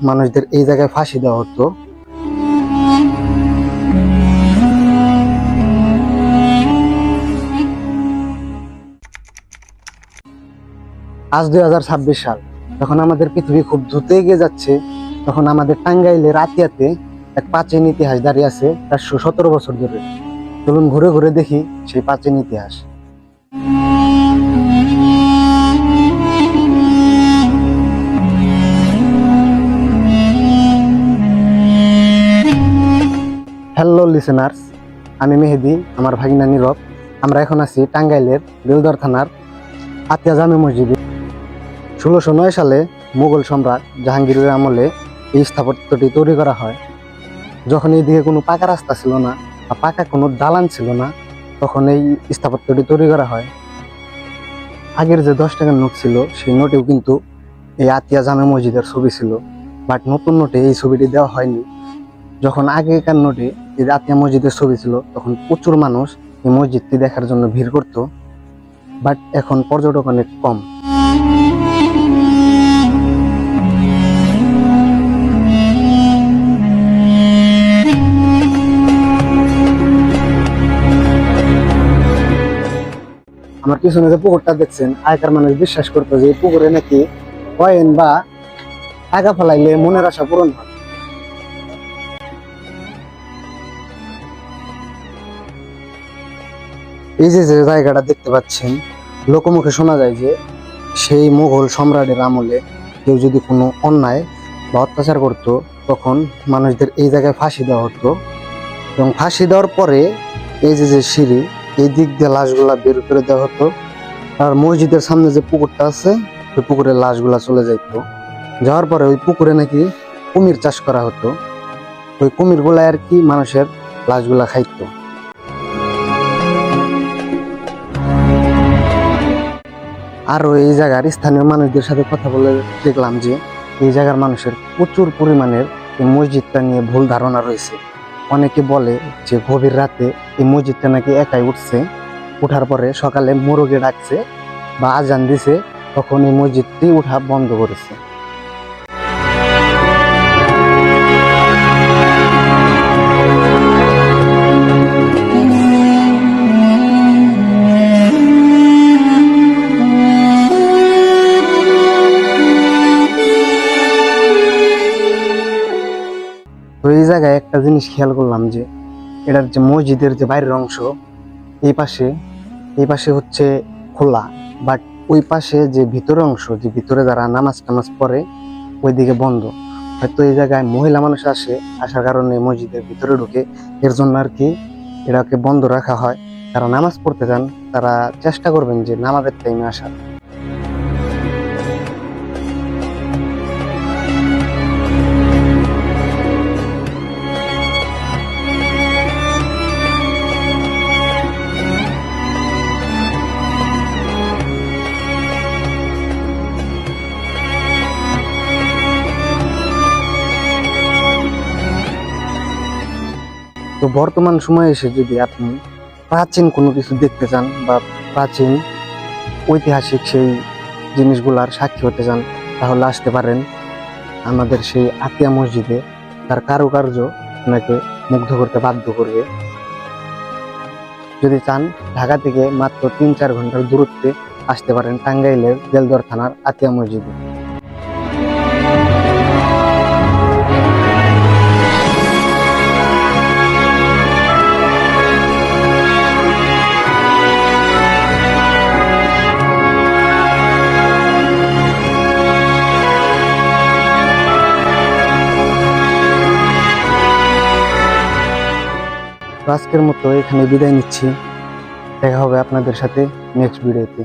মানুষদের এই জায়গায় ফাঁসি দেওয়া হতো। আজ 2026 সাল, যখন আমাদের পৃথিবী খুব দ্রুত এগিয়ে যাচ্ছে, তখন আমাদের টাঙ্গাইলের আতিয়াতে এক প্রাচীন ইতিহাস দাঁড়িয়ে আছে 417 বছর ধরে। চলুন ঘুরে ঘুরে দেখি সেই প্রাচীন ইতিহাস। হ্যালো লিসেনার্স, আমি মেহেদি, আমার ভাগিনা নীরব। আমরা এখন আছি টাঙ্গাইলের বেলদর থানার আতিয়া জামে মসজিদে। 1609 সালে মুঘল সম্রাট জাহাঙ্গীরের আমলে এই স্থাপত্যটি তৈরি করা হয়। যখন এইদিকে কোনো পাকা রাস্তা ছিল না বা পাকা কোনো দালান ছিল না, তখন এই স্থাপত্যটি তৈরি করা হয়। আগের যে 10 টাকার নোট ছিল, সেই নোটেও কিন্তু এই আতিয়া জামে মসজিদের ছবি ছিল, বাট নতুন নোটে এই ছবিটি দেওয়া হয়নি। যখন আগেকার নোটে এই আতিয়া মসজিদের ছবি ছিল, তখন প্রচুর মানুষ এই মসজিদটি দেখার জন্য ভিড় করত, বাট এখন পর্যটক অনেক কম। আমার পিছনে যে পুকুরটা দেখছেন, আগেকার মানুষ বিশ্বাস করতো যে এই পুকুরে নাকি কয়েন বা টাকা ফেলাইলে মনের আশা পূরণ হয়। এই যে জায়গাটা দেখতে পাচ্ছেন, লোকমুখে শোনা যায় যে সেই মুঘল সম্রাটের আমলে কেউ যদি কোনো অন্যায় বা অত্যাচার করত, তখন মানুষদের এই জায়গায় ফাঁসি দেওয়া হতো। এবং ফাঁসি দেওয়ার পরে এই যে সিঁড়ি, এই দিক দিয়ে লাশগুলা বের করে দেওয়া হতো। আর মসজিদের সামনে যে পুকুরটা আছে, ওই পুকুরে লাশগুলা চলে যাইত। যাওয়ার পরে ওই পুকুরে নাকি কুমির চাষ করা হতো। ওই কুমিরগুলা আর কি মানুষের লাশগুলা খাইতো। আরো এই জায়গার স্থানীয় মানুষদের সাথে কথা বলে দেখলাম যে এই জায়গার মানুষের প্রচুর পরিমাণের এই মসজিদটা নিয়ে ভুল ধারণা রয়েছে। অনেকে বলে যে গভীর রাতে এই মসজিদটা নাকি একাই উঠছে, উঠার পরে সকালে মোরগে ডাকছে বা আজান দিছে, তখন এই মসজিদটি উঠা বন্ধ করেছে। তো এই জায়গায় একটা জিনিস খেয়াল করলাম যে এটার যে মসজিদের যে বাইরের অংশ, এই পাশে হচ্ছে খোলা, বাট ওই পাশে যে ভিতরের অংশ, যে ভিতরে যারা নামাজ টামাজ পড়ে, ওইদিকে বন্ধ। হয়তো এই জায়গায় মহিলা মানুষ আসার কারণে মসজিদের ভিতরে ঢুকে, এর জন্য আর কি এটাকে বন্ধ রাখা হয়। যারা নামাজ পড়তে চান তারা চেষ্টা করবেন যে নামাজের টাইমে আসার। তো বর্তমান সময়ে এসে যদি আপনি প্রাচীন কোনো কিছু দেখতে চান বা প্রাচীন ঐতিহাসিক সেই জিনিসগুলার সাক্ষী হতে চান, তাহলে আসতে পারেন আমাদের সেই আতিয়া মসজিদে। তার কারুকার্য আপনাকে মুগ্ধ করতে বাধ্য করবে। যদি চান, ঢাকা থেকে মাত্র 3-4 ঘন্টার দূরত্বে আসতে পারেন টাঙ্গাইলের বেলদর থানার আতিয়া মসজিদে। আজকের মতো এখানে বিদায় নিচ্ছি। দেখা হবে আপনাদের সাথে নেক্সট ভিডিওতে।